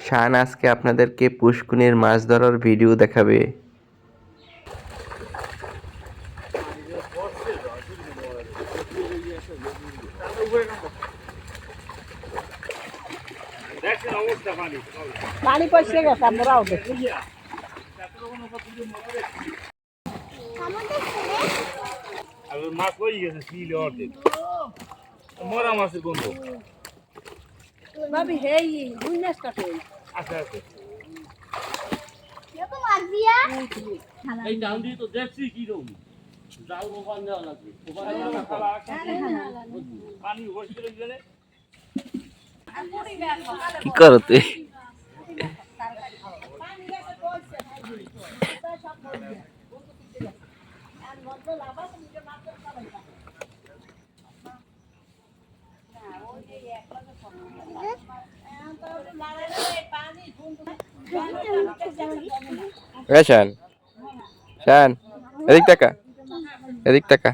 শান আজকে আপনাদেরকে পুষ্কুনির মাছ ধরার ভিডিও দেখাবে। পানি পয়সা গেছে আমরাও দেখি মাছ হয়ে গেছে সিলে অর্ধেক মরা মাছের গন্ধ ভাবি হেই বুঝনাস কাটে আচ্ছা আচ্ছা এত মাছ দিয়া এই ডাউন দিয়ে তো দেখছি কি রকম জাল ওখান দেওয়া লাগবে পানি বসে গেলে কি করো তুই? শান শান এদিক টাকা